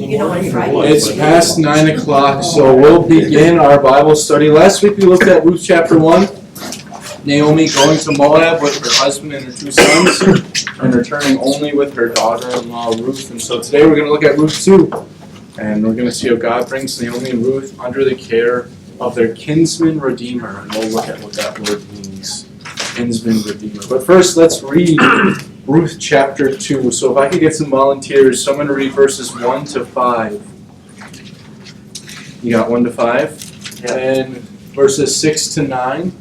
You know, on Friday. It's past 9 o'clock, so we'll begin our Bible study. Last week we looked at Ruth chapter 1. Naomi going to Moab with her husband and her 2 sons, and returning only with her daughter-in-law Ruth. And so today we're going to look at Ruth 2, and we're going to see how God brings Naomi and Ruth under the care of their kinsman redeemer, and we'll look at what that word means, kinsman redeemer. But first, let's read Ruth chapter 2. So if I could get some volunteers, someone to read verses 1 to 5. You got 1 to 5? Yeah. And verses 6 to 9.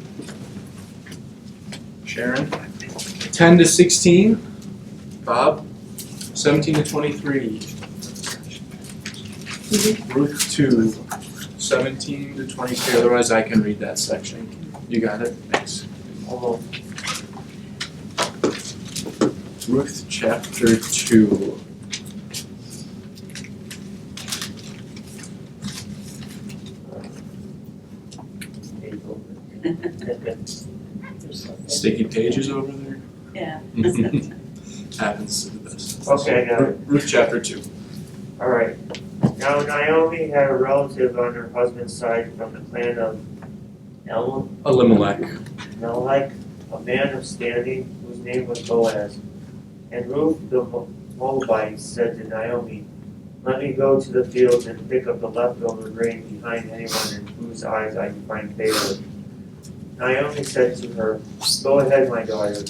Sharon. 10 to 16. Bob. 17 to 23. Ruth 2. 17 to 23. Otherwise I can read that section. You got it? Thanks. Ruth chapter 2. Sticky pages over there? Yeah. Happens to the best. Okay, I got it. Ruth chapter 2. Alright. Now Naomi had a relative on her husband's side from the clan of Elimelech. Elimelech, a man of standing whose name was Boaz. And Ruth the Moabite said to Naomi, "Let me go to the fields and pick up the leftover grain behind anyone in whose eyes I can find favor." Naomi said to her, "Go ahead, my daughter."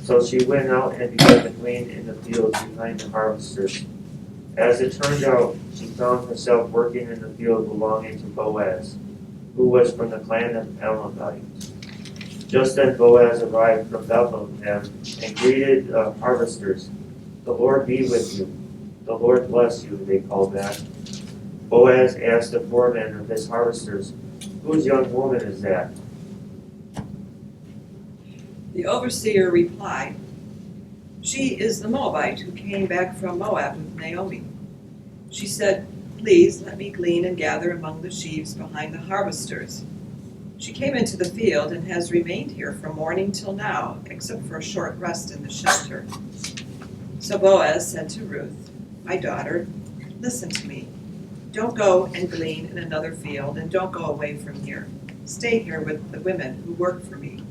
So she went out and began to glean in the fields behind the harvesters. As it turned out, she found herself working in the field belonging to Boaz, who was from the clan of Elimelech. Just then Boaz arrived from Bethlehem and greeted the harvesters. "The Lord be with you." "The Lord bless you," they called back. Boaz asked the foreman of his harvesters, "Whose young woman is that?" The overseer replied, "She is the Moabite who came back from Moab with Naomi." She said, "Please let me glean and gather among the sheaves behind the harvesters." She came into the field and has remained here from morning till now, except for a short rest in the shelter. So Boaz said to Ruth, "My daughter, listen to me. Don't go and glean in another field, and don't go away from here. Stay here with the women who work for me.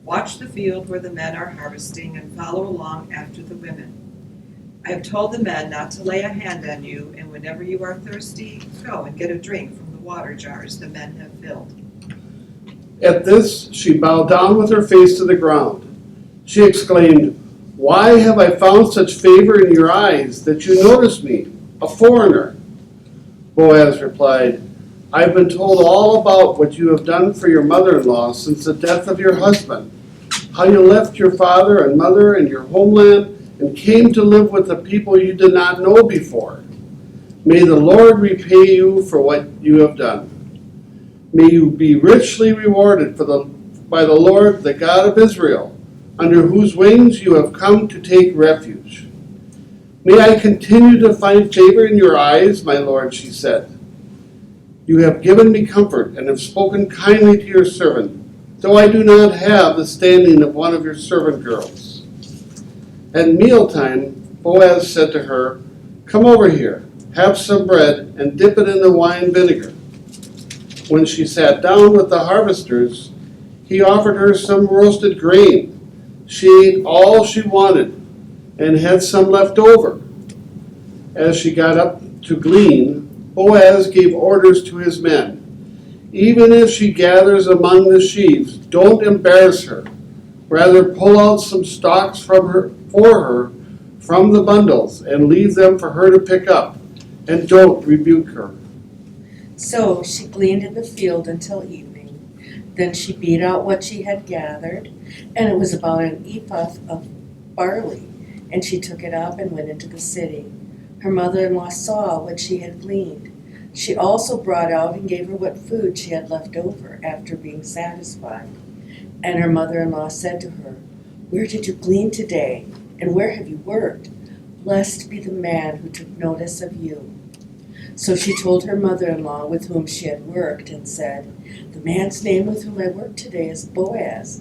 Watch the field where the men are harvesting and follow along after the women. I have told the men not to lay a hand on you, and whenever you are thirsty, go and get a drink from the water jars the men have filled." At this, she bowed down with her face to the ground. She exclaimed, "Why have I found such favor in your eyes that you notice me, a foreigner?" Boaz replied, "I've been told all about what you have done for your mother-in-law since the death of your husband, how you left your father and mother and your homeland and came to live with the people you did not know before. May the Lord repay you for what you have done. May you be richly rewarded by the Lord, the God of Israel, under whose wings you have come to take refuge. May I continue to find favor in your eyes, my Lord," she said. "You have given me comfort and have spoken kindly to your servant, though I do not have the standing of one of your servant girls." At mealtime, Boaz said to her, "Come over here, have some bread, and dip it in the wine vinegar." When she sat down with the harvesters, he offered her some roasted grain. She ate all she wanted and had some left over. As she got up to glean, Boaz gave orders to his men. "Even if she gathers among the sheaves, don't embarrass her. Rather, pull out some stalks for her from the bundles and leave them for her to pick up, and don't rebuke her." So she gleaned in the field until evening. Then she beat out what she had gathered, and it was about an ephah of barley, and she took it up and went into the city. Her mother-in-law saw what she had gleaned. She also brought out and gave her what food she had left over after being satisfied. And her mother-in-law said to her, "Where did you glean today, and where have you worked? Blessed be the man who took notice of you." So she told her mother-in-law with whom she had worked and said, "The man's name with whom I worked today is Boaz."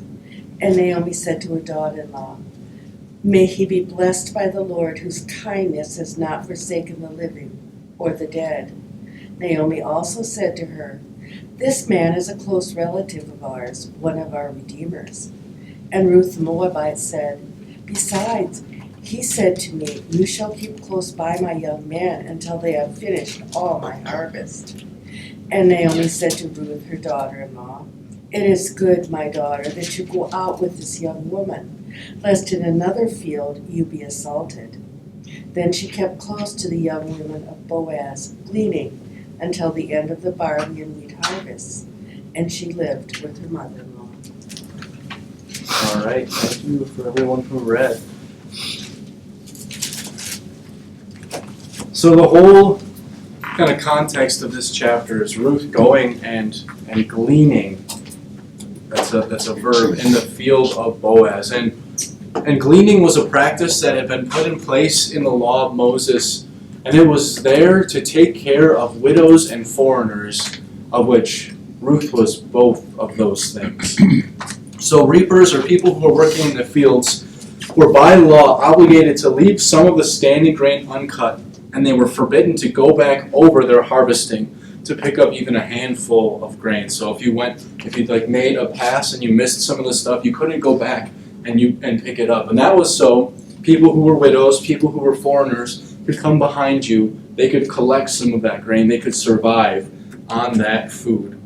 And Naomi said to her daughter-in-law, "May he be blessed by the Lord, whose kindness has not forsaken the living." or the dead. Naomi also said to her, "This man is a close relative of ours, one of our redeemers." And Ruth the Moabite said, "Besides, he said to me, 'You shall keep close by my young men until they have finished all my harvest.'" And Naomi said to Ruth, her daughter-in-law, "It is good, my daughter, that you go out with this young woman, lest in another field you be assaulted." Then she kept close to the young women of Boaz, gleaning until the end of the barley and wheat harvests, and she lived with her mother-in-law. All right, thank you for everyone who read. So the whole kind of context of this chapter is Ruth going and gleaning. That's a verb in the field of Boaz, and gleaning was a practice that had been put in place in the law of Moses, and it was there to take care of widows and foreigners, of which Ruth was both of those things. So reapers, or people who were working in the fields, were by law obligated to leave some of the standing grain uncut, and they were forbidden to go back over their harvesting to pick up even a handful of grain. So if you made a pass and you missed some of the stuff, you couldn't go back and pick it up. And that was so people who were widows, people who were foreigners, could come behind you. They could collect some of that grain. They could survive on that food.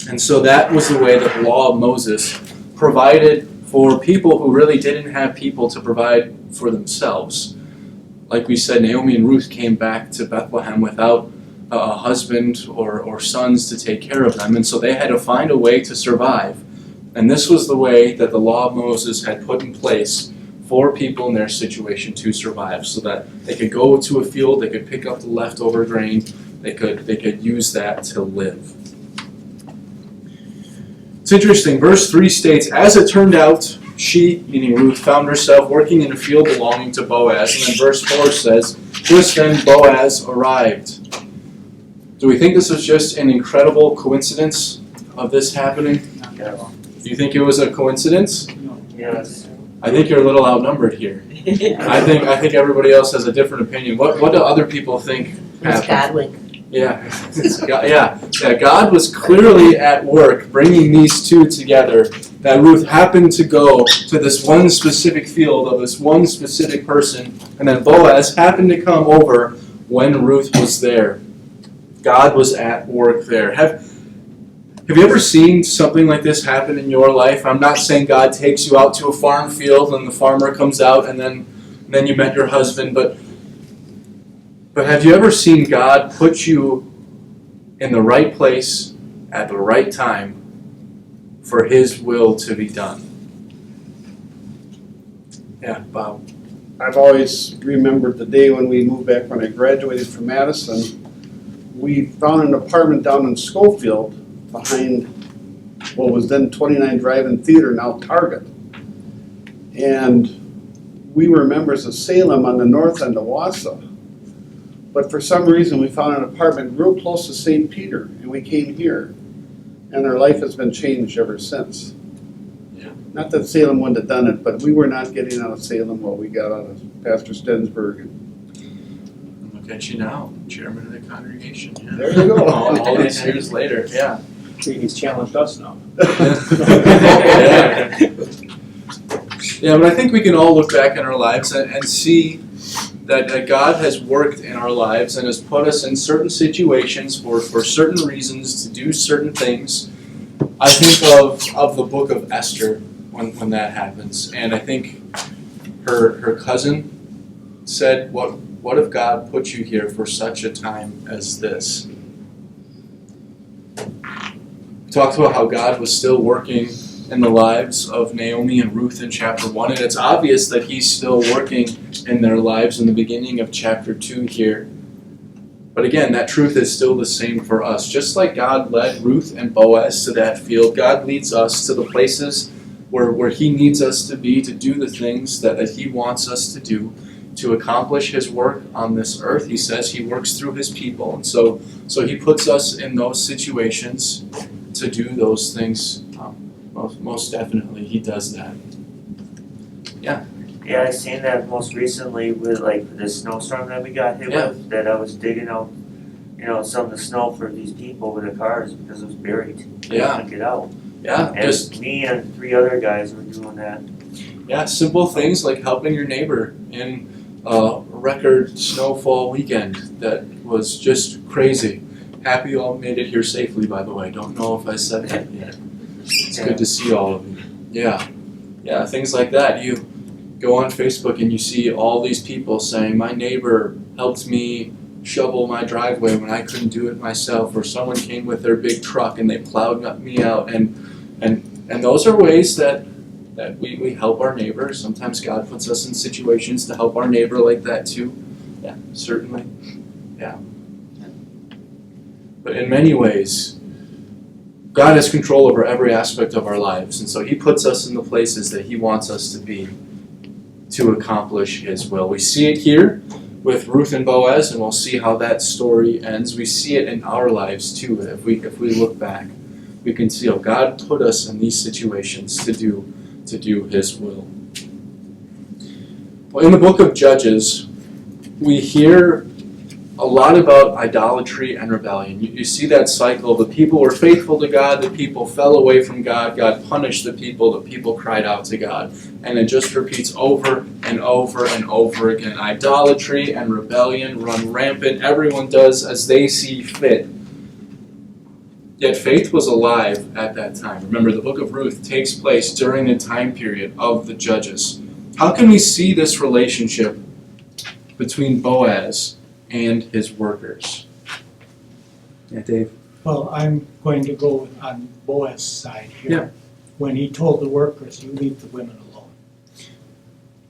And so that was the way that the law of Moses provided for people who really didn't have people to provide for themselves. Like we said, Naomi and Ruth came back to Bethlehem without a husband or sons to take care of them, and so they had to find a way to survive. And this was the way that the law of Moses had put in place for people in their situation to survive, so that they could go to a field, they could pick up the leftover grain, they could use that to live. It's interesting, verse 3 states, "As it turned out, she," meaning Ruth, "found herself working in a field belonging to Boaz." And then verse 4 says, "Just then Boaz arrived." Do we think this was just an incredible coincidence of this happening? Yeah. Do you think it was a coincidence? Yes. I think you're a little outnumbered here. I think everybody else has a different opinion. What do other people think happened? Godwink. Yeah. God was clearly at work bringing these two together. That Ruth happened to go to this one specific field of this one specific person, and then Boaz happened to come over when Ruth was there. God was at work there. Have you ever seen something like this happen in your life? I'm not saying God takes you out to a farm field and the farmer comes out and then you met your husband, but have you ever seen God put you in the right place at the right time for His will to be done? Yeah, Bob. I've always remembered the day when we moved back when I graduated from Madison. We found an apartment down in Schofield behind what was then 29 Drive-In Theater, now Target. And we were members of Salem on the north end of Wausau. But for some reason, we found an apartment real close to St. Peter, and we came here. And our life has been changed ever since. Yeah. Not that Salem wouldn't have done it, but we were not getting out of Salem what we got out of Pastor Stensberg. Look at you now, chairman of the congregation. Yeah. There you go. all these years later, yeah. He's challenged us now. Yeah, but I think we can all look back in our lives and see that God has worked in our lives and has put us in certain situations for certain reasons to do certain things. I think of the book of Esther when that happens, and I think her cousin said, "What if God put you here for such a time as this?" We talked about how God was still working in the lives of Naomi and Ruth in chapter 1, and it's obvious that He's still working in their lives in the beginning of chapter 2 here. But again, that truth is still the same for us. Just like God led Ruth and Boaz to that field, God leads us to the places where He needs us to be, to do the things that He wants us to do, to accomplish His work on this earth. He says He works through His people, and so He puts us in those situations to do those things. Most definitely, He does that. Yeah. Yeah, I seen that most recently with like the snowstorm that we got hit Yeah. with, that I was digging out, some of the snow for these people with their cars because it was buried. They Yeah. couldn't get out. Yeah, And just me and 3 other guys were doing that. simple things like helping your neighbor in a record snowfall weekend that was just crazy. Happy you all made it here safely, by the way. Don't know if I said that yet. It's good to see all of you. Yeah, things like that. You go on Facebook and you see all these people saying, my neighbor helped me shovel my driveway when I couldn't do it myself, or someone came with their big truck and they plowed me out, and those are ways that we help our neighbor. Sometimes God puts us in situations to help our neighbor like that too. Yeah, certainly. Yeah. But in many ways, God has control over every aspect of our lives, and so He puts us in the places that He wants us to be to accomplish His will. We see it here with Ruth and Boaz, and we'll see how that story ends. We see it in our lives too. If we look back, we can see how God put us in these situations to do His will. Well, in the book of Judges, we hear a lot about idolatry and rebellion. You see that cycle. The people were faithful to God, the people fell away from God, God punished the people cried out to God. And it just repeats over and over and over again. Idolatry and rebellion run rampant. Everyone does as they see fit. Yet faith was alive at that time. Remember, the book of Ruth takes place during the time period of the Judges. How can we see this relationship between Boaz and his workers? Yeah, Dave? Well, I'm going to go on Boaz's side here. Yeah. When he told the workers, you leave the women alone,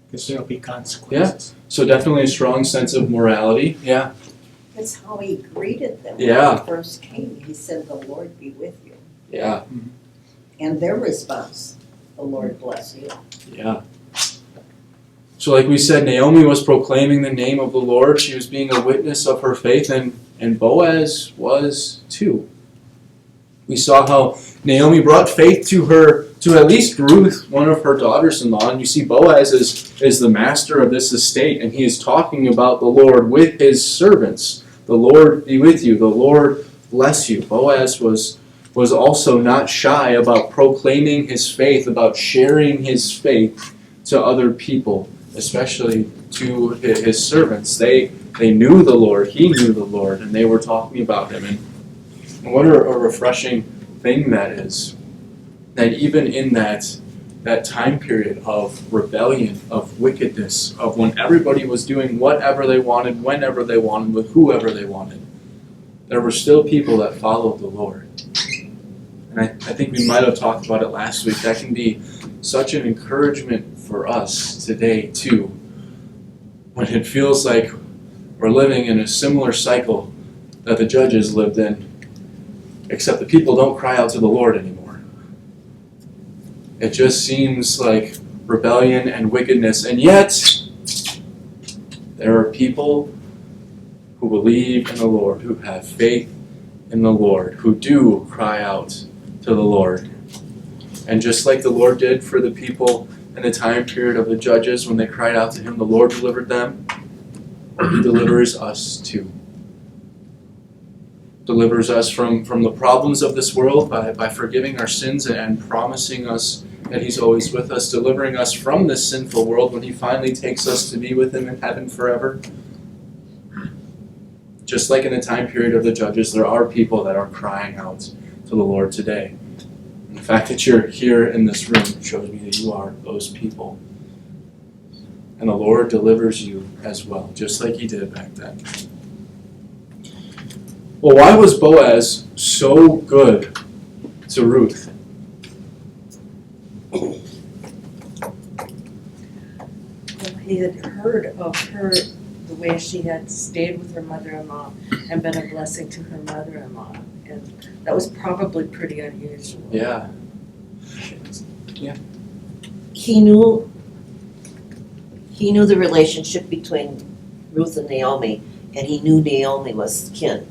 because there'll be consequences. So definitely a strong sense of morality. Yeah. That's how he greeted them Yeah. when he first came. He said, the Lord be with you. Yeah. And their response, the Lord bless you. Yeah. So like we said, Naomi was proclaiming the name of the Lord. She was being a witness of her faith, and Boaz was too. We saw how Naomi brought faith to at least Ruth, one of her daughters-in-law. And you see Boaz is the master of this estate, and he is talking about the Lord with his servants. The Lord be with you. The Lord bless you. Boaz was also not shy about proclaiming his faith, about sharing his faith to other people, especially to his servants. They knew the Lord, he knew the Lord, and they were talking about him. And what a refreshing thing that is. That even in that time period of rebellion, of wickedness, of when everybody was doing whatever they wanted, whenever they wanted, with whoever they wanted, there were still people that followed the Lord. And I think we might have talked about it last week. That can be such an encouragement for us today too, when it feels like we're living in a similar cycle that the Judges lived in, except the people don't cry out to the Lord anymore. It just seems like rebellion and wickedness, and yet there are people who believe in the Lord, who have faith in the Lord, who do cry out to the Lord. And just like the Lord did for the people in the time period of the Judges, when they cried out to Him, the Lord delivered them. He delivers us too. Delivers us from the problems of this world by forgiving our sins and promising us that He's always with us, delivering us from this sinful world when He finally takes us to be with Him in heaven forever. Just like in the time period of the Judges, there are people that are crying out to the Lord today. And the fact that you're here in this room shows me that you are those people. And the Lord delivers you as well, just like He did back then. Well, why was Boaz so good to Ruth? Well, he had heard of her, the way she had stayed with her mother-in-law and been a blessing to her mother-in-law. And that was probably pretty unusual. Yeah. He knew the relationship between Ruth and Naomi, and he knew Naomi was kin.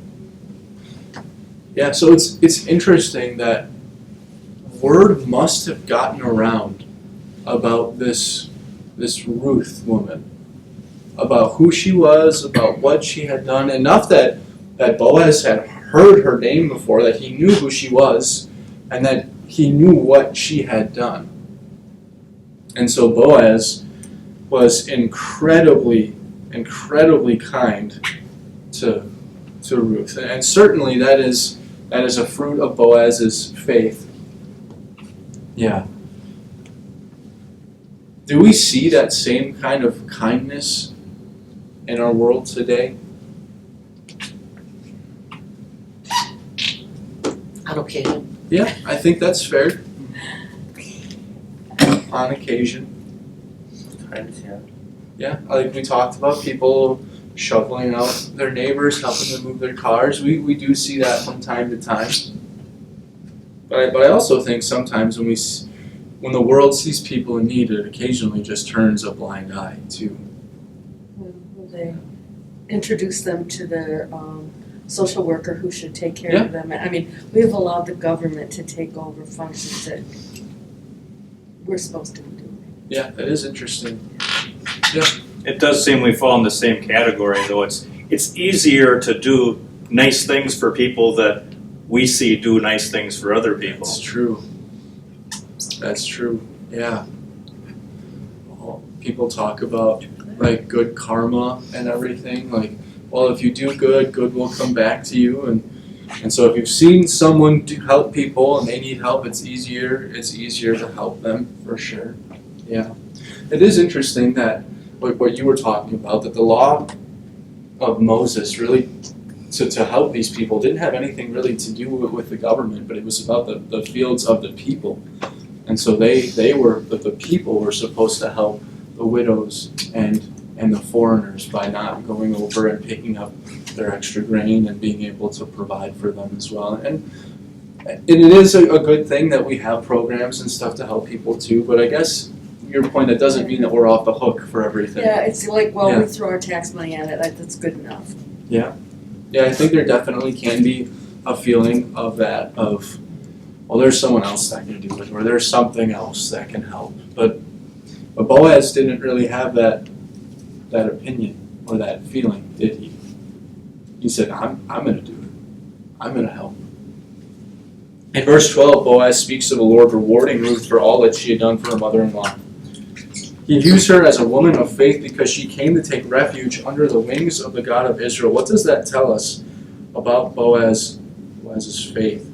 Yeah, so it's interesting that word must have gotten around about this this Ruth woman, about who she was, about what she had done, enough that Boaz had heard her name before, that he knew who she was, and that he knew what she had done. And so Boaz was incredibly kind to Ruth. And certainly that is a fruit of Boaz's faith. Yeah. Do we see that same kind of kindness in our world today? On occasion. Yeah, I think that's fair. On occasion. Sometimes, yeah. Yeah, like we talked about, people shoveling out their neighbors, helping them move their cars. We do see that from time to time. But I also think sometimes when the world sees people in need, it occasionally just turns a blind eye too. They introduce them to their social worker who should take care Yeah. of them. I mean, we have allowed the government to take over functions that we're supposed to be doing. Yeah, that is interesting. It does seem we fall in the same category, though. It's easier to do nice things for people that we see do nice things for other people. That's true. That's true. Yeah. People talk about like good karma and everything. Like, well, if you do good, good will come back to you. And so if you've seen someone help people and they need help, it's easier to help them for sure. Yeah. It is interesting that what you were talking about, that the law of Moses really to help these people didn't have anything really to do with the government, but it was about the fields of the people. And so the people were supposed to help the widows and the foreigners by not going over and picking up their extra grain and being able to provide for them as well. And it is a good thing that we have programs and stuff to help people too, but I guess your point, that doesn't mean that we're off the hook for everything. Yeah, it's like, well, Yeah. we throw our tax money at it, that's good enough. Yeah, I think there definitely can be a feeling of that, of, well, there's someone else that can do it, or there's something else that can help. But Boaz didn't really have that opinion or that feeling, did he? He said, I'm going to do it. I'm going to help. In verse 12, Boaz speaks of the Lord rewarding Ruth for all that she had done for her mother-in-law. He views her as a woman of faith because she came to take refuge under the wings of the God of Israel. What does that tell us about Boaz's faith?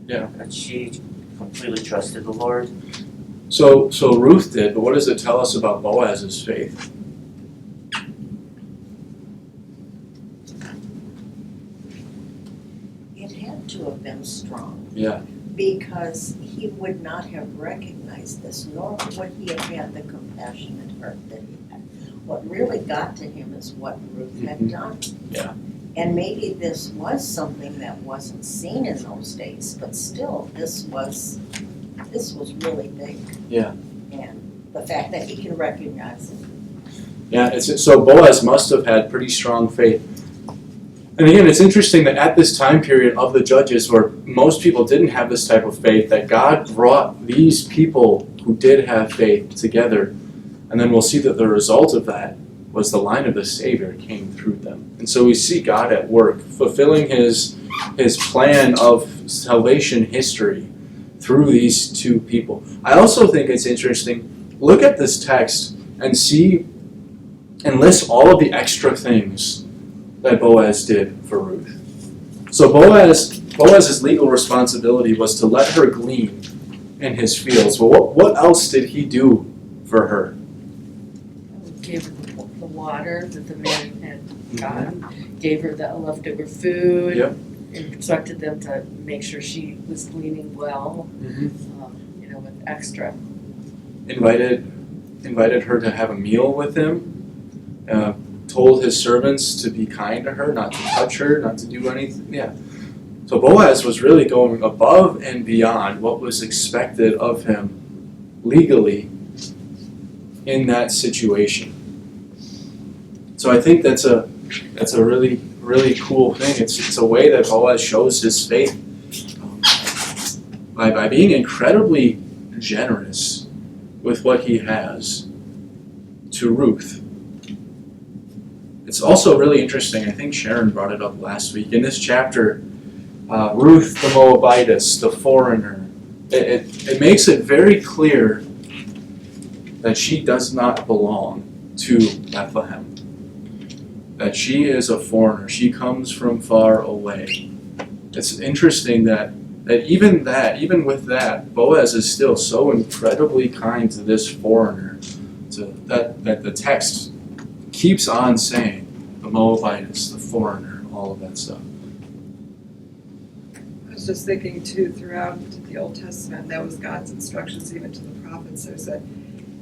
Yeah. That she completely trusted the Lord. So Ruth did, but what does it tell us about Boaz's faith? It had to have been strong. Yeah. Because he would not have recognized this, nor would he have had the compassionate heart that he had. What really got to him is what Ruth had done. Yeah. And maybe this was something that wasn't seen in those days, but still, this was really big. Yeah. And the fact that he can recognize it. Yeah, so Boaz must have had pretty strong faith. And again, it's interesting that at this time period of the Judges, where most people didn't have this type of faith, that God brought these people who did have faith together. And then we'll see that the result of that was the line of the Savior came through them. And so we see God at work, fulfilling his plan of salvation history through these two people. I also think it's interesting, look at this text and see and list all of the extra things that Boaz did for Ruth. So Boaz's legal responsibility was to let her glean in his fields. Well, what else did he do for her? Gave her the water that the man had gotten, gave her the leftover food, Yep. instructed them to make sure she was gleaning well, with extra. Invited her to have a meal with him. Told his servants to be kind to her, not to touch her, not to do anything. Yeah. So Boaz was really going above and beyond what was expected of him legally in that situation. So I think that's a That's a really, really cool thing. It's a way that Boaz shows his faith by being incredibly generous with what he has to Ruth. It's also really interesting, I think Sharon brought it up last week, in this chapter, Ruth the Moabitess, the foreigner, it makes it very clear that she does not belong to Bethlehem. That she is a foreigner. She comes from far away. It's interesting that even with that, Boaz is still so incredibly kind to this foreigner, that the text keeps on saying, the Moabitess, the foreigner, all of that stuff. I was just thinking too, throughout the Old Testament, that was God's instructions even to the prophets. There's a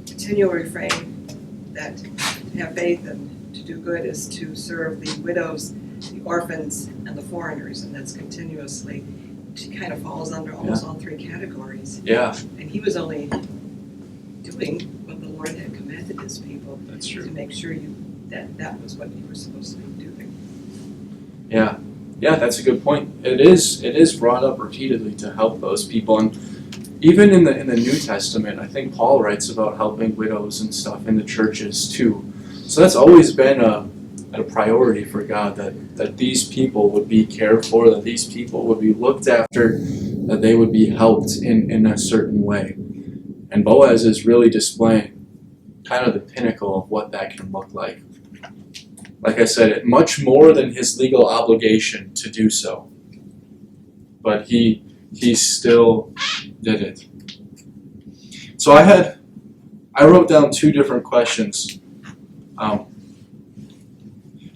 continual refrain that to have faith and to do good is to serve the widows, the orphans, and the foreigners, and that's continuously. She kind of falls under almost all three categories. Yeah, And he was only doing what the Lord had commanded his people that's to true. make sure that was what you were supposed to be doing. Yeah, that's a good point. It is brought up repeatedly to help those people, and even in the New Testament, I think Paul writes about helping widows and stuff in the churches too. So that's always been a priority for God, that these people would be cared for, that these people would be looked after, that they would be helped in a certain way. And Boaz is really displaying kind of the pinnacle of what that can look like. Like I said, much more than his legal obligation to do so. But he still did it. So I wrote down two different questions.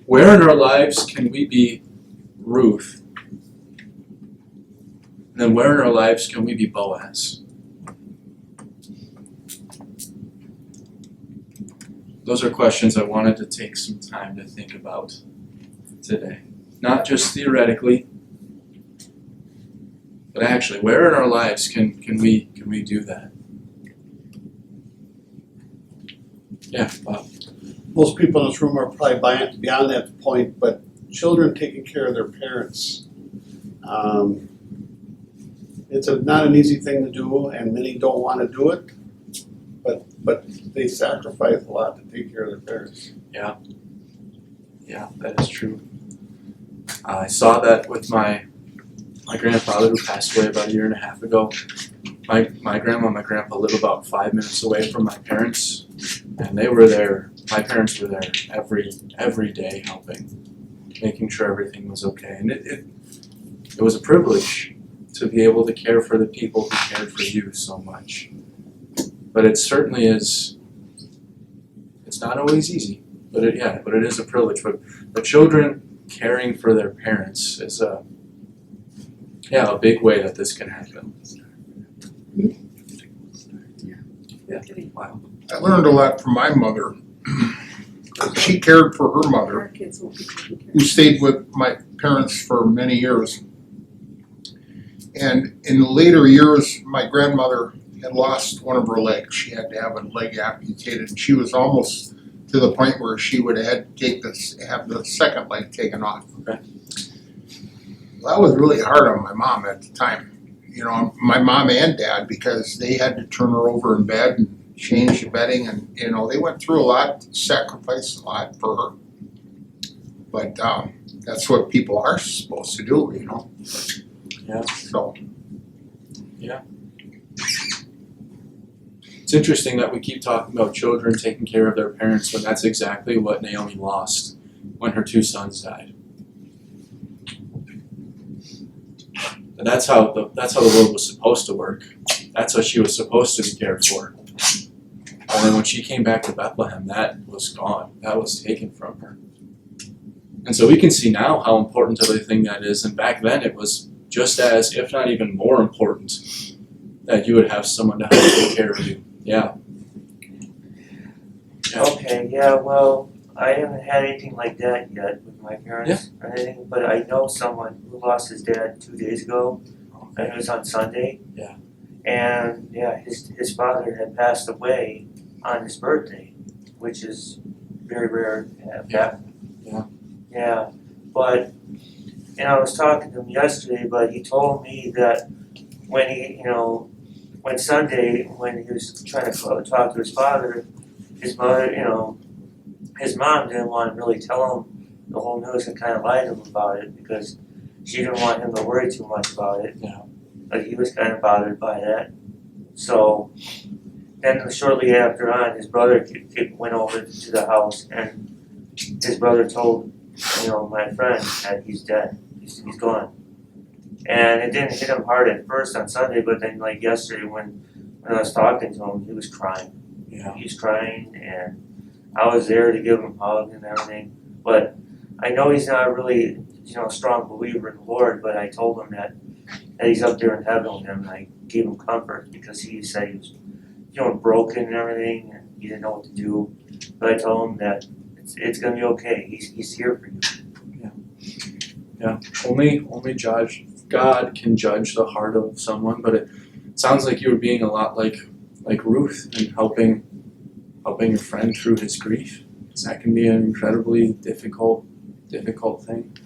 Where in our lives can we be Ruth? And then where in our lives can we be Boaz? Those are questions I wanted to take some time to think about today. Not just theoretically, but actually, where in our lives can we do that? Yeah, Bob. Most people in this room are probably beyond that point, but children taking care of their parents. It's not an easy thing to do, and many don't want to do it, but they sacrifice a lot to take care of their parents. Yeah, that is true. I saw that with my grandfather, who passed away about 1.5 years ago. My grandma and my grandpa live about 5 minutes away from my parents, and they were there. My parents were there every day helping, making sure everything was okay. And it was a privilege to be able to care for the people who cared for you so much. But it certainly is, it's not always easy, but it is a privilege. But the children caring for their parents is a big way that this can happen. Yeah, wow. I learned a lot from my mother. She cared for her mother, Our kids will be taken care who stayed with my parents for many years. And in the later years, my grandmother had lost one of her legs. She had to have a leg amputated, and she was almost to the point where she would have the second leg taken off. Okay. Well, that was really hard on my mom at the time. You know, my mom and dad, because they had to turn her over in bed and change the bedding, and you know, they went through a lot, sacrificed a lot for her. But that's what people are supposed to do, you know. Yeah. So. It's interesting that we keep talking about children taking care of their parents when that's exactly what Naomi lost when her 2 sons died. And that's how the world was supposed to work. That's how she was supposed to be cared for. And then when she came back to Bethlehem, that was gone. That was taken from her. And so we can see now how important of a thing that is. And back then it was just as, if not even more important, that you would have someone to help take care of you. Yeah. Okay, yeah, well, I haven't had anything like that yet with my parents or anything, but I know someone who lost his dad 2 days ago, and it was on Sunday. Yeah. And yeah, his father had passed away on his birthday, which is very rare to have happen. Yeah, but, and I was talking to him yesterday, but he told me that when he, when Sunday, when he was trying to talk to his father, his mother, his mom didn't want to really tell him the whole news and kind of lied to him about it because she didn't want him to worry too much about it. Yeah. But he was kind of bothered by that. So then shortly after on, his brother went over to the house and his brother told, my friend that he's dead. He's gone. And it didn't hit him hard at first on Sunday, but then like yesterday when I was talking to him, he was crying. Yeah. He was crying and I was there to give him a hug and everything. But I know he's not really, a strong believer in the Lord, but I told him that he's up there in heaven with him and I gave him comfort because he said he was, broken and everything and he didn't know what to do. But I told him that it's gonna be okay. He's here for you. Yeah. Only God can judge the heart of someone, but it sounds like you were being a lot like Ruth and helping your friend through his grief. So that can be an incredibly difficult thing.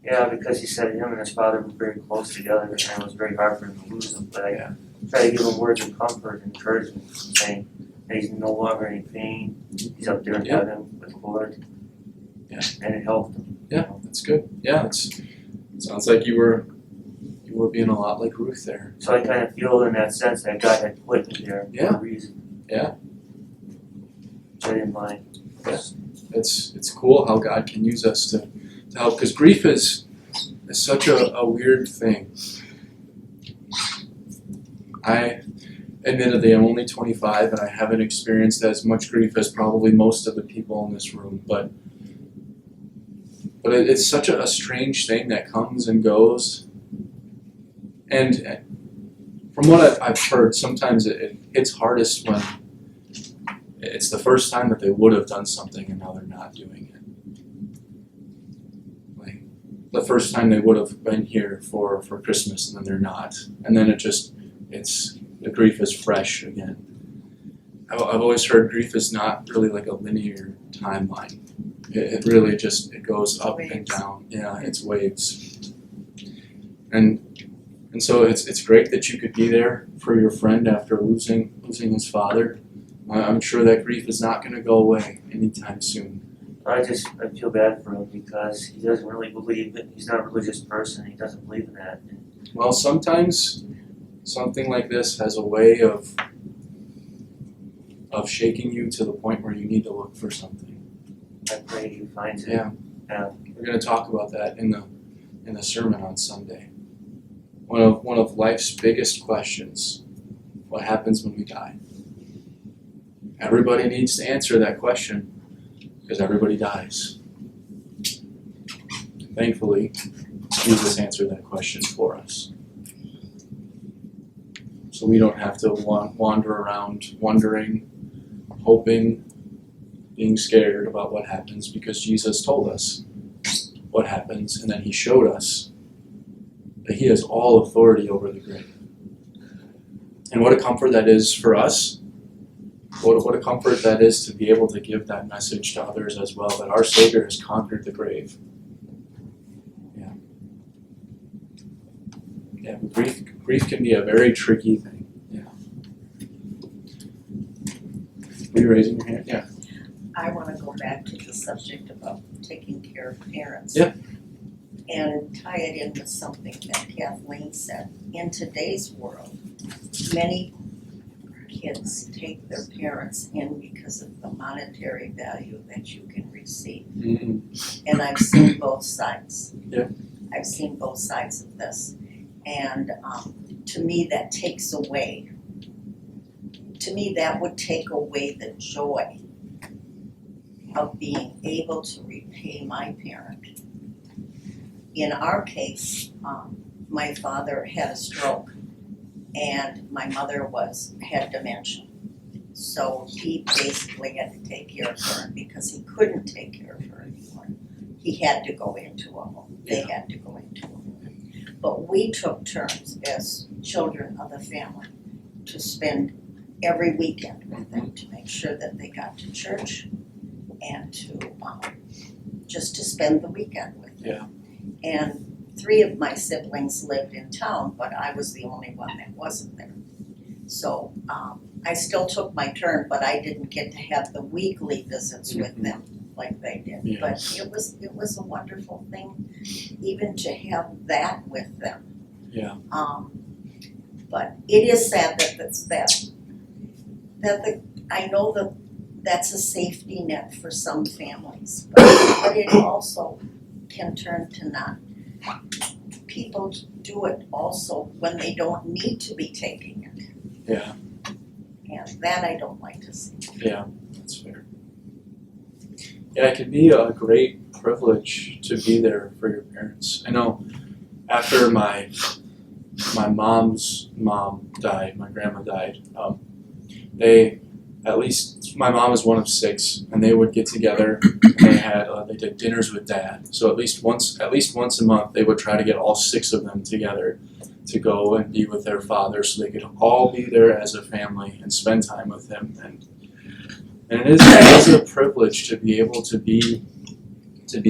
Yeah, because he said him and his father were very close together and it was very hard for him to lose them. But I try to give him words of comfort and encouragement, saying that he's no longer in pain. He's up there in heaven with the Lord. Yeah. And it helped him. Yeah, that's good. Yeah, it sounds like you were being a lot like Ruth there. So I kind of feel in that sense that God had put me there for a reason. Yeah. Which I didn't mind. It's cool how God can use us to help, because grief is such a weird thing. I admittedly I'm only 25 and I haven't experienced as much grief as probably most of the people in this room, but it's such a strange thing that comes and goes. And from what I've heard, sometimes it hits hardest when it's the first time that they would have done something and now they're not doing it. Like the first time they would have been here for Christmas and then they're not. And then the grief is fresh again. I've always heard grief is not really like a linear timeline. It really it goes up and down. Yeah, it's waves. And so it's great that you could be there for your friend after losing his father. I'm sure that grief is not going to go away anytime soon. I feel bad for him because he doesn't really believe it. He's not a religious person. He doesn't believe in that. Well, sometimes something like this has a way of shaking you to the point where you need to look for something. I pray he finds it. Yeah. We're going to talk about that in the sermon on Sunday. One of life's biggest questions: what happens when we die? Everybody needs to answer that question because everybody dies. Thankfully, Jesus answered that question for us. So we don't have to wander around wondering, hoping, being scared about what happens, because Jesus told us what happens, and then he showed us that he has all authority over the grave. And what a comfort that is for us. What a comfort that is to be able to give that message to others as well, that our Savior has conquered the grave. Yeah, grief can be a very tricky thing. Yeah. Were you raising your hand? Yeah. I want to go back to the subject about taking care of parents. Yeah. And tie it in with something that Kathleen said. In today's world, many kids take their parents in because of the monetary value that you can receive. Mm-hmm. And I've seen both sides. Yeah. I've seen both sides of this. And to me, that takes away. To me, that would take away the joy of being able to repay my parent. In our case, my father had a stroke and my mother had dementia. So he basically had to take care of her, and because he couldn't take care of her anymore, he had to go into a home. They had to go into a home. But we took turns as children of the family to spend every weekend with them to make sure that they got to church and to just to spend the weekend with them. Yeah. And 3 of my siblings lived in town, but I was the only one that wasn't there. So I still took my turn, but I didn't get to have the weekly visits with them like they did. Yeah. But it was a wonderful thing, even to have that with them. Yeah. But it is sad that I know that that's a safety net for some families, but it also can turn to not. People do it also when they don't need to be taking it. Yeah. And that I don't like to see. Yeah, that's fair. Yeah, it can be a great privilege to be there for your parents. I know after my mom's mom died, my grandma died, my mom was one of 6, and they would get together and they did dinners with Dad. So at least once a month they would try to get all 6 of them together to go and be with their father, so they could all be there as a family and spend time with him. And it is a privilege to be able to be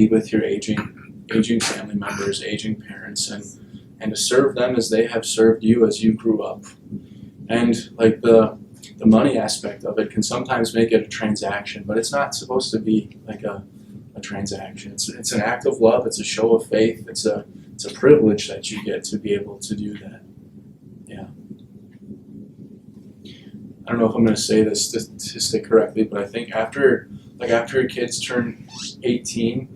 with your aging family members, aging parents, and to serve them as they have served you as you grew up. And like the money aspect of it can sometimes make it a transaction, but it's not supposed to be like a transaction. It's an act of love. It's a show of faith. It's a privilege that you get to be able to do that. Yeah. I don't know if I'm going to say this statistic correctly, but I think after your kids turn 18,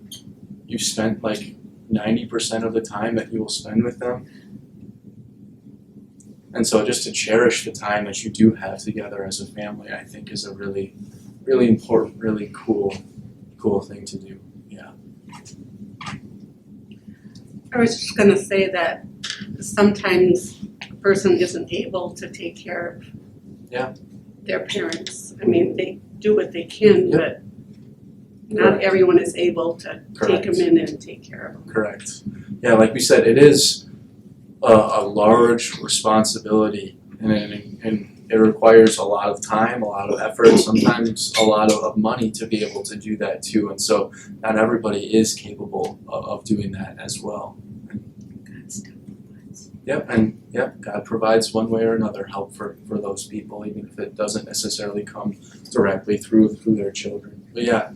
you've spent like 90% of the time that you will spend with them. And so just to cherish the time that you do have together as a family, I think is a really, really important, really cool thing to do. Yeah. I was just gonna say that sometimes a person isn't able to take care of their parents. I mean, they do what they can, but not everyone is able to take them in and take care of them. Correct. Yeah, like we said, it is a large responsibility, and it requires a lot of time, a lot of effort, sometimes a lot of money to be able to do that too. And so not everybody is capable of doing that as well. God provides one way or another help for those people, even if it doesn't necessarily come directly through their children. But yeah,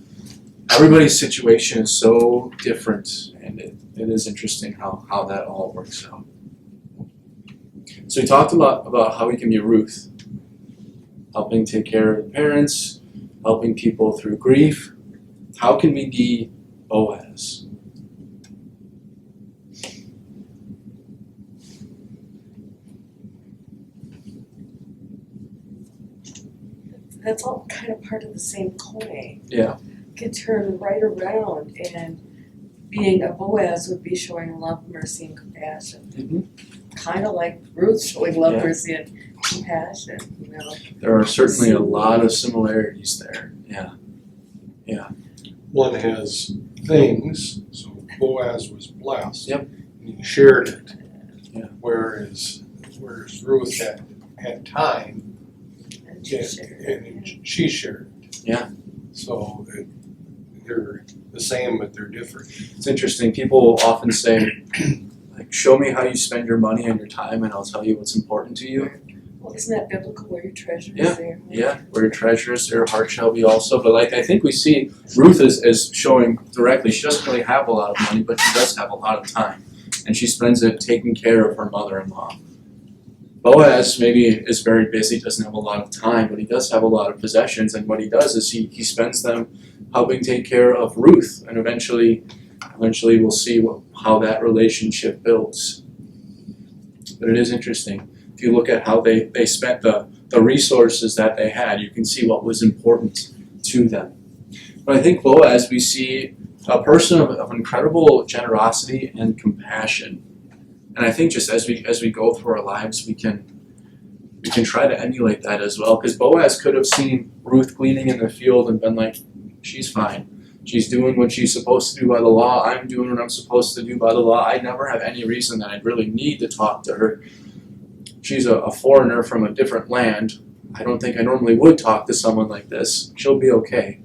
everybody's situation is so different, and it is interesting how that all works out. So we talked a lot about how we can be Ruth, helping take care of the parents, helping people through grief. How can we be Boaz? That's all kind of part of the same coin. Yeah. Could turn right around, and being a Boaz would be showing love, mercy, and compassion. Mm-hmm. Kind of like Ruth showing love, Yeah. mercy, and compassion, you know. There are certainly a lot of similarities there. Yeah. One has things, so Boaz was blessed. Yep. And he shared it. Yeah. Whereas Ruth had time, And she shared it, and she shared it. Yeah. So they're the same, but they're different. It's interesting. People often say, like, show me how you spend your money and your time, and I'll tell you what's important to you. Well, isn't that biblical, where your treasure Yeah. is there? Yeah, where your treasure is, your heart shall be also. But like I think we see Ruth is showing directly, she doesn't really have a lot of money, but she does have a lot of time. And she spends it taking care of her mother-in-law. Boaz maybe is very busy, doesn't have a lot of time, but he does have a lot of possessions, and what he does is he spends them helping take care of Ruth, and eventually we'll see how that relationship builds. But it is interesting. If you look at how they spent the resources that they had, you can see what was important to them. But I think Boaz, we see a person of incredible generosity and compassion. And I think just as we go through our lives, we can try to emulate that as well. Because Boaz could have seen Ruth gleaning in the field and been like, she's fine. She's doing what she's supposed to do by the law. I'm doing what I'm supposed to do by the law. I never have any reason that I'd really need to talk to her. She's a foreigner from a different land. I don't think I normally would talk to someone like this. She'll be okay.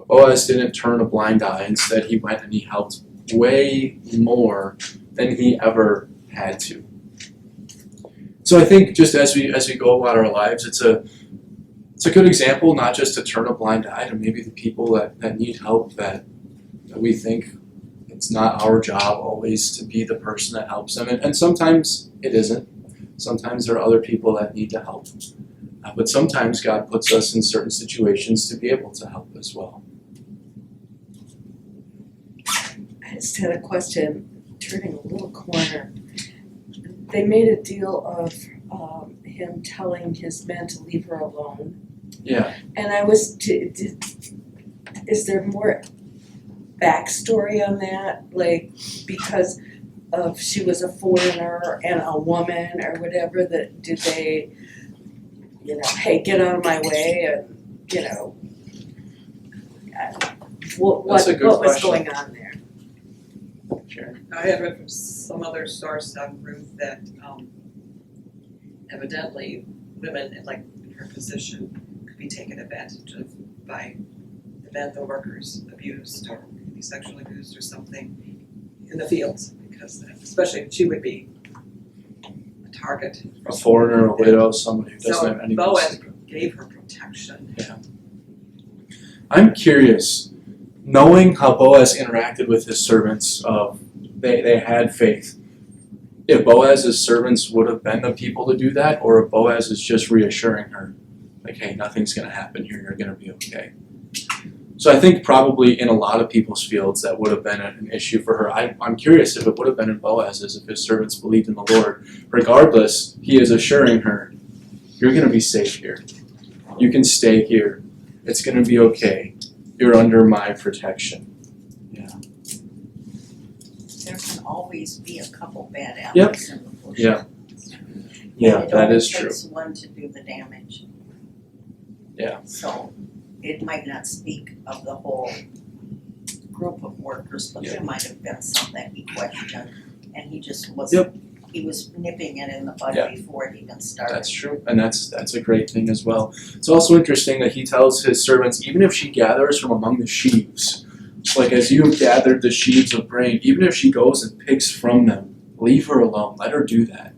Boaz didn't turn a blind eye. Instead, he went and he helped way more than he ever had to. So I think just as we go about our lives, it's a good example, not just to turn a blind eye to maybe the people that need help, that we think it's not our job always to be the person that helps them. And sometimes it isn't. Sometimes there are other people that need the help. But sometimes God puts us in certain situations to be able to help as well. I just had a question, turning a little corner. They made a deal of him telling his men to leave her alone. Yeah. And I was, is there more backstory on that? Like, because of she was a foreigner and a woman or whatever, that did they, hey, get out of my way, and, what That's a good was question. going on there? Sharon. I had read from some other source on Ruth that evidently women in her position could be taken advantage of by the men, the workers, abused or maybe sexually abused or something in the fields, because especially she would be a target. A foreigner, a widow, somebody who doesn't have So anything. Boaz gave her protection. I'm curious, knowing how Boaz interacted with his servants, they had faith. If Boaz's servants would have been the people to do that, or if Boaz is just reassuring her, like, hey, nothing's going to happen here, you're going to be okay. So I think probably in a lot of people's fields that would have been an issue for her. I'm curious if it would have been in Boaz's, if his servants believed in the Lord. Regardless, he is assuring her, you're going to be safe here. You can stay here. It's going to be okay. You're under my protection. There can always be a couple bad Yep. apples in the bush. Yeah. And Yeah, it that only is true. takes one to do the damage. Yeah. So it might not speak of the whole group of workers, but there might have been some that he questioned, and he just wasn't, he was nipping it in the bud Yeah. before it even started. That's true, and that's a great thing as well. It's also interesting that he tells his servants, even if she gathers from among the sheaves, like as you have gathered the sheaves of grain, even if she goes and picks from them, leave her alone, let her do that.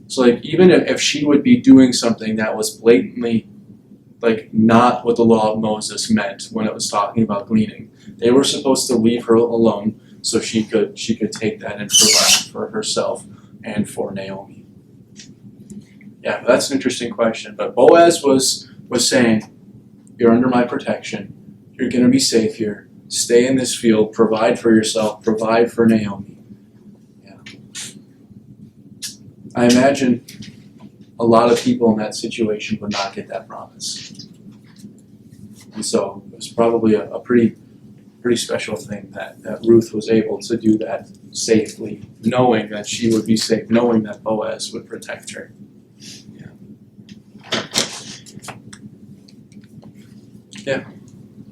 So like even if she would be doing something that was blatantly like not what the law of Moses meant when it was talking about gleaning, they were supposed to leave her alone so she could take that and provide for herself and for Naomi. Yeah, that's an interesting question. But Boaz was saying, you're under my protection, you're gonna be safe here, stay in this field, provide for yourself, provide for Naomi. Yeah. I imagine a lot of people in that situation would not get that promise. And so it was probably a pretty special thing that Ruth was able to do that safely, knowing that she would be safe, knowing that Boaz would protect her. Yeah.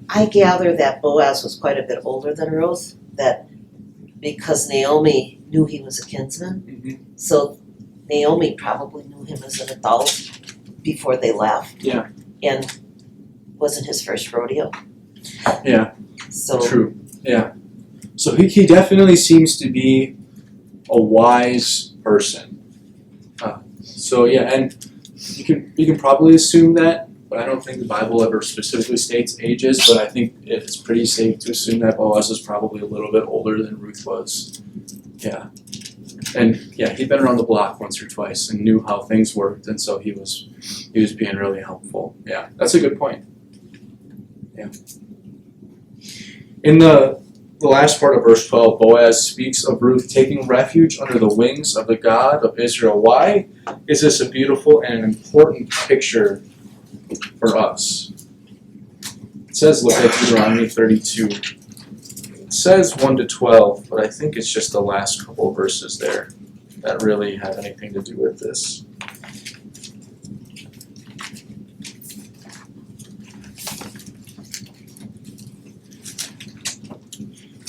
I gather that Boaz was quite a bit older than Ruth, that because Naomi knew he was a kinsman, so Naomi probably knew him as an adult before they left. Yeah. And wasn't his first rodeo. Yeah. So True. Yeah. So he definitely seems to be a wise person. So yeah, and you can probably assume that, but I don't think the Bible ever specifically states ages, but I think it's pretty safe to assume that Boaz was probably a little bit older than Ruth was. Yeah. And yeah, he'd been around the block once or twice and knew how things worked, and so he was being really helpful. Yeah, that's a good point. Yeah. In the last part of verse 12, Boaz speaks of Ruth taking refuge under the wings of the God of Israel. Why is this a beautiful and an important picture for us? It says, look at Deuteronomy 32. It says 1 to 12, but I think it's just the last couple of verses there that really have anything to do with this.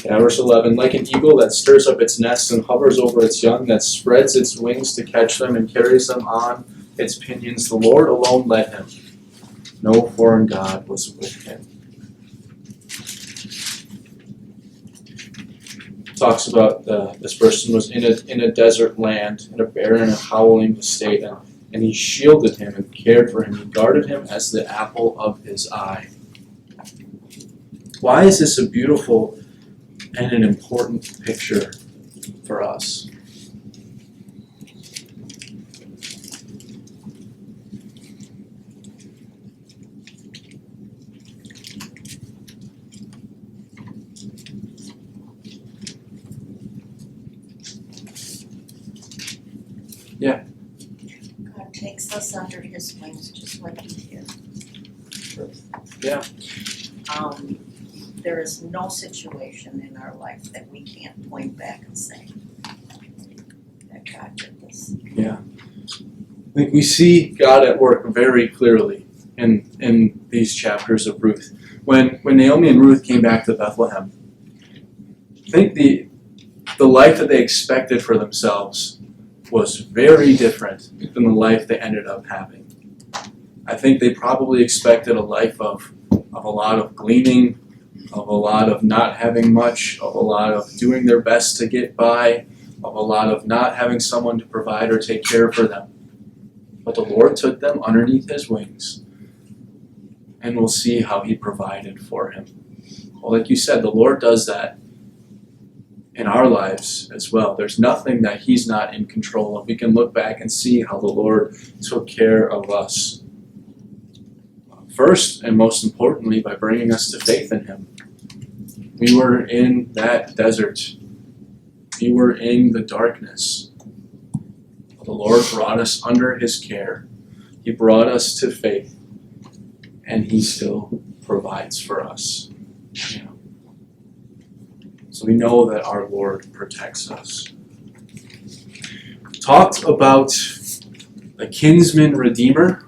Yeah, verse 11, like an eagle that stirs up its nest and hovers over its young, that spreads its wings to catch them and carries them on its pinions, the Lord alone led him. No foreign god was with him. talks about this person was in a desert land, in a barren and howling state, and he shielded him and cared for him. He guarded him as the apple of his eye. Why is this a beautiful and an important picture for us? God takes us under his wings just like he did. Yeah. There is no situation in our life that we can't point back and say that God did this. I think we see God at work very clearly in these chapters of Ruth. When Naomi and Ruth came back to Bethlehem, I think the life that they expected for themselves was very different than the life they ended up having. I think they probably expected a life of a lot of gleaning, of a lot of not having much, of a lot of doing their best to get by, of a lot of not having someone to provide or take care for them. But the Lord took them underneath his wings, and we'll see how he provided for him. Well, like you said, the Lord does that in our lives as well. There's nothing that he's not in control of. We can look back and see how the Lord took care of us. First and most importantly, by bringing us to faith in him. We were in that desert. We were in the darkness. The Lord brought us under his care. He brought us to faith, and he still provides for us. So we know that our Lord protects us. Talked about the kinsman redeemer,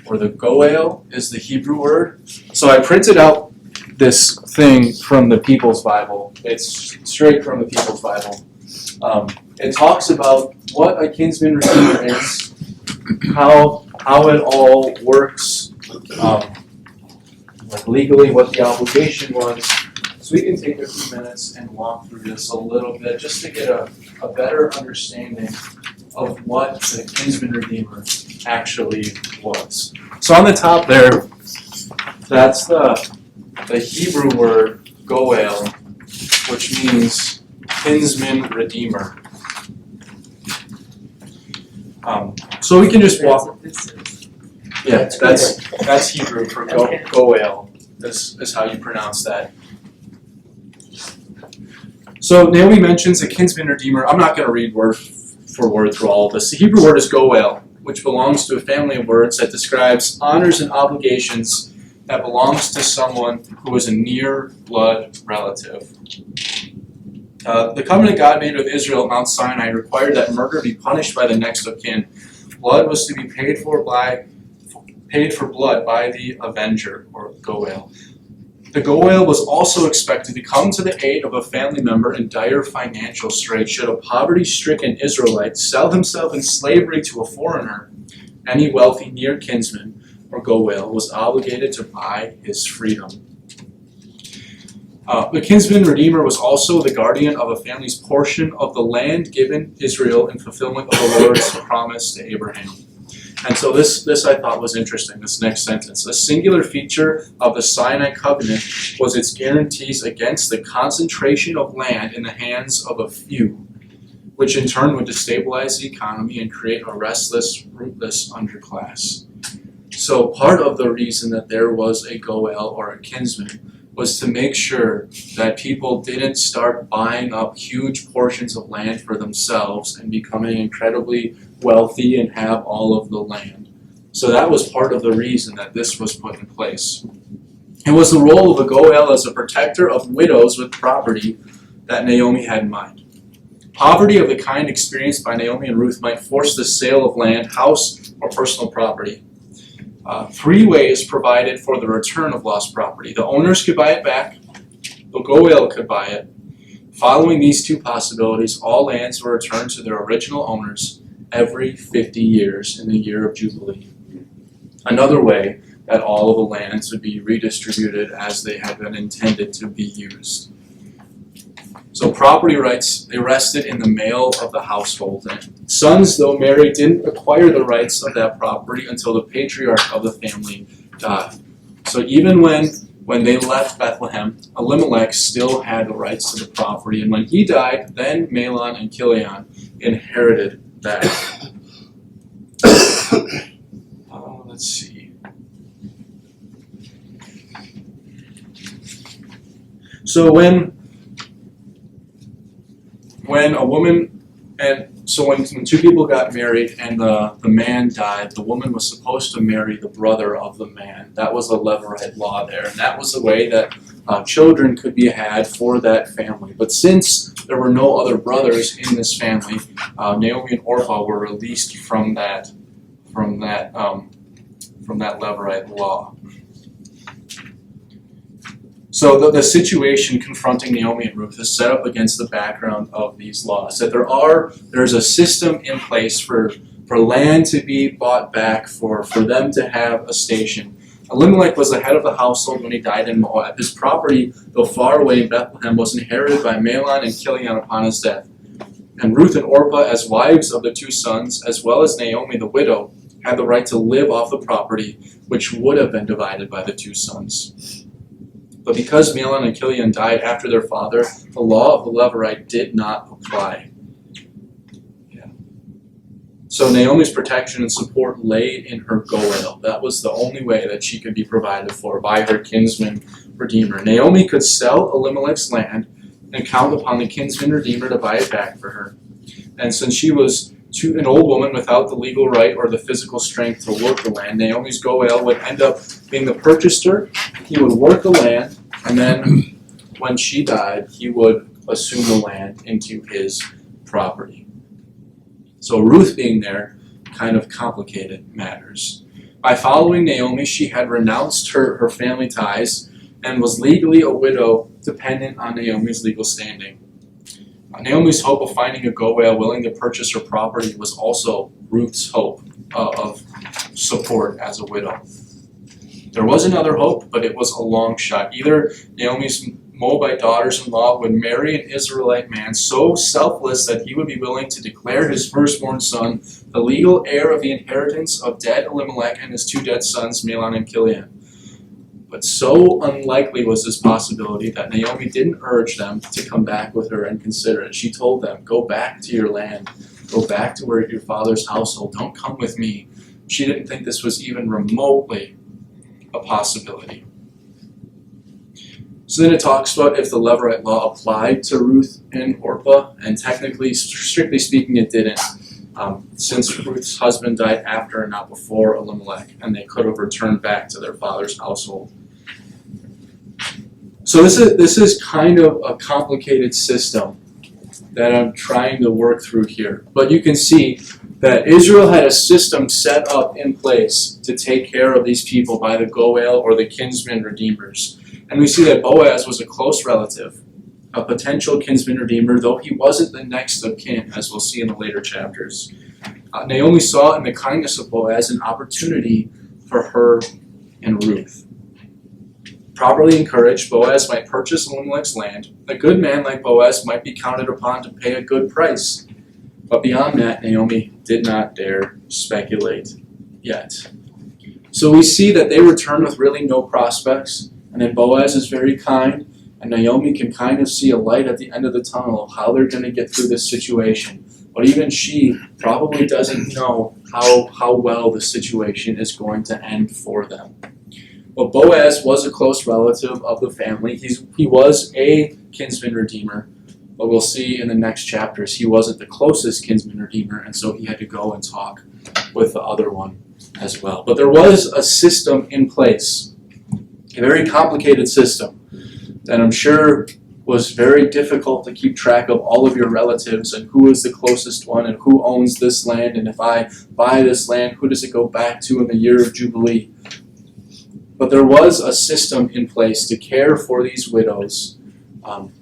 or the goel is the Hebrew word. So I printed out this thing from the People's Bible. It's straight from the People's Bible. It talks about what a kinsman redeemer is, how it all works, like legally what the obligation was. So we can take a few minutes and walk through this a little bit just to get a better understanding of what the kinsman redeemer actually was. So on the top there, that's the Hebrew word goel, which means kinsman redeemer. So we can just walk. Yeah, that's Hebrew for goel. This is how you pronounce that. So Naomi mentions a kinsman redeemer. I'm not going to read word for word through all of this. The Hebrew word is goel, which belongs to a family of words that describes honors and obligations that belongs to someone who is a near blood relative. The covenant God made with Israel at Mount Sinai required that murder be punished by the next of kin. Blood was to be paid for blood by the avenger, or goel. The goel was also expected to come to the aid of a family member in dire financial straits. Should a poverty-stricken Israelite sell himself in slavery to a foreigner, any wealthy near kinsman or goel was obligated to buy his freedom. The kinsman redeemer was also the guardian of a family's portion of the land given Israel in fulfillment of the Lord's promise to Abraham. And so this I thought was interesting, this next sentence. A singular feature of the Sinai covenant was its guarantees against the concentration of land in the hands of a few, which in turn would destabilize the economy and create a restless, rootless underclass. So part of the reason that there was a goel or a kinsman was to make sure that people didn't start buying up huge portions of land for themselves and becoming incredibly wealthy and have all of the land. So that was part of the reason that this was put in place. It was the role of a goel as a protector of widows with property that Naomi had in mind. Poverty of the kind experienced by Naomi and Ruth might force the sale of land, house, or personal property. 3 ways provided for the return of lost property. The owners could buy it back. The goel could buy it. Following these 2 possibilities, all lands were returned to their original owners every 50 years in the year of Jubilee. Another way that all of the lands would be redistributed as they had been intended to be used. So property rights, they rested in the male of the household. And sons, though married, didn't acquire the rights of that property until the patriarch of the family died. So even when they left Bethlehem, Elimelech still had the rights to the property. And when he died, then Mahlon and Chilion inherited that. Let's see. So when a woman, and so when two people got married and the man died, the woman was supposed to marry the brother of the man. That was a Levirate law there, and that was the way that children could be had for that family. But since there were no other brothers in this family, Naomi and Orpah were released from that Levirate law. So the situation confronting Naomi and Ruth is set up against the background of these laws. That there's a system in place for land to be bought back, for them to have a station. Elimelech was the head of the household when he died in Moab. His property, though far away in Bethlehem, was inherited by Mahlon and Chilion upon his death. And Ruth and Orpah, as wives of the two sons, as well as Naomi the widow, had the right to live off the property, which would have been divided by the two sons. But because Mahlon and Chilion died after their father, the law of the Levirate did not apply. So Naomi's protection and support lay in her Goel. That was the only way that she could be provided for by her kinsman redeemer. Naomi could sell Elimelech's land and count upon the kinsman redeemer to buy it back for her. And since she was an old woman without the legal right or the physical strength to work the land, Naomi's Goel would end up being the purchaser. He would work the land, and then when she died, he would assume the land into his property. So Ruth being there kind of complicated matters. By following Naomi, she had renounced her family ties and was legally a widow dependent on Naomi's legal standing. Naomi's hope of finding a Goel willing to purchase her property was also Ruth's hope of support as a widow. There was another hope, but it was a long shot. Either Naomi's Moabite daughters-in-law would marry an Israelite man so selfless that he would be willing to declare his firstborn son the legal heir of the inheritance of dead Elimelech and his two dead sons, Mahlon and Chilion. But so unlikely was this possibility that Naomi didn't urge them to come back with her and consider it. She told them, go back to your land. Go back to where your father's household. Don't come with me. She didn't think this was even remotely a possibility. So then it talks about if the Levirate law applied to Ruth and Orpah, and technically, strictly speaking, it didn't. Since Ruth's husband died after and not before Elimelech, and they could have returned back to their father's household. So this is kind of a complicated system that I'm trying to work through here. But you can see that Israel had a system set up in place to take care of these people by the Goel or the kinsman redeemers. And we see that Boaz was a close relative, a potential kinsman redeemer, though he wasn't the next of kin, as we'll see in the later chapters. Naomi saw in the kindness of Boaz an opportunity for her and Ruth. Properly encouraged, Boaz might purchase Elimelech's land. A good man like Boaz might be counted upon to pay a good price. But beyond that, Naomi did not dare speculate yet. So we see that they return with really no prospects, and then Boaz is very kind, and Naomi can kind of see a light at the end of the tunnel of how they're going to get through this situation. But even she probably doesn't know how well the situation is going to end for them. But Boaz was a close relative of the family. He was a kinsman redeemer. But we'll see in the next chapters, he wasn't the closest kinsman redeemer, and so he had to go and talk with the other one as well. But there was a system in place, a very complicated system, that I'm sure was very difficult to keep track of all of your relatives and who is the closest one and who owns this land, and if I buy this land, who does it go back to in the year of Jubilee? But there was a system in place to care for these widows.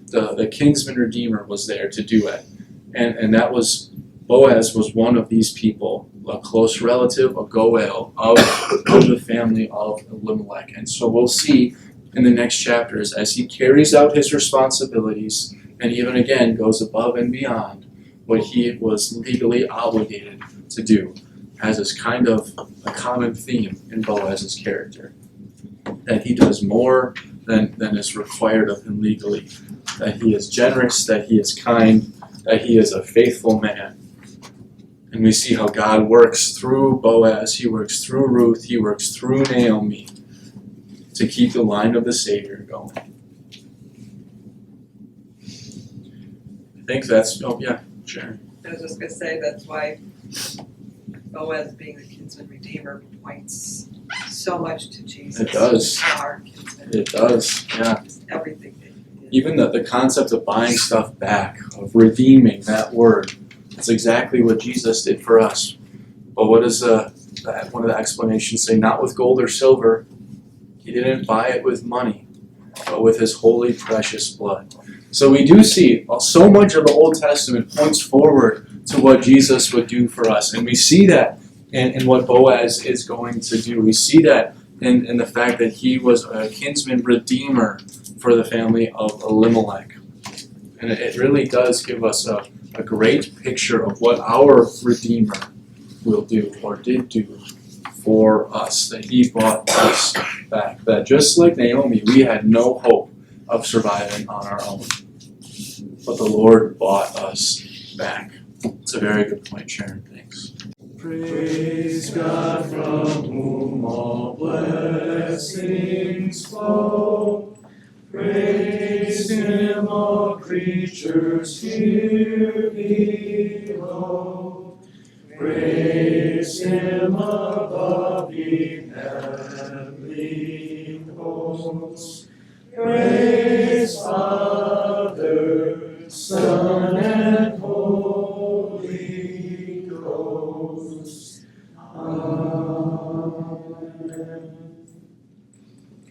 The kinsman redeemer was there to do it. And that was, Boaz was one of these people, a close relative, a Goel of the family of Elimelech. And so we'll see in the next chapters, as he carries out his responsibilities, and even again goes above and beyond what he was legally obligated to do, has this kind of a common theme in Boaz's character. That he does more than is required of him legally. That he is generous, that he is kind, that he is a faithful man. And we see how God works through Boaz, he works through Ruth, he works through Naomi to keep the line of the Savior going. I think that's, Sharon. I was just gonna say, that's why Boaz being the kinsman redeemer points so much to Jesus. It does. Our kinsman. It does, yeah. Everything that he did. Even the concept of buying stuff back, of redeeming, that word, that's exactly what Jesus did for us. But what does one of the explanations say? Not with gold or silver. He didn't buy it with money, but with his holy, precious blood. So we do see so much of the Old Testament points forward to what Jesus would do for us. And we see that in what Boaz is going to do. We see that in the fact that he was a kinsman redeemer for the family of Elimelech. And it really does give us a great picture of what our Redeemer will do or did do for us, that he bought us back. That just like Naomi, we had no hope of surviving on our own. But the Lord bought us back. It's a very good point, Sharon. Thanks. Praise God from whom all blessings flow. Praise Him, all creatures here below. Praise Him above the heavenly hosts. Praise Father, Son, and Holy Ghost. Amen.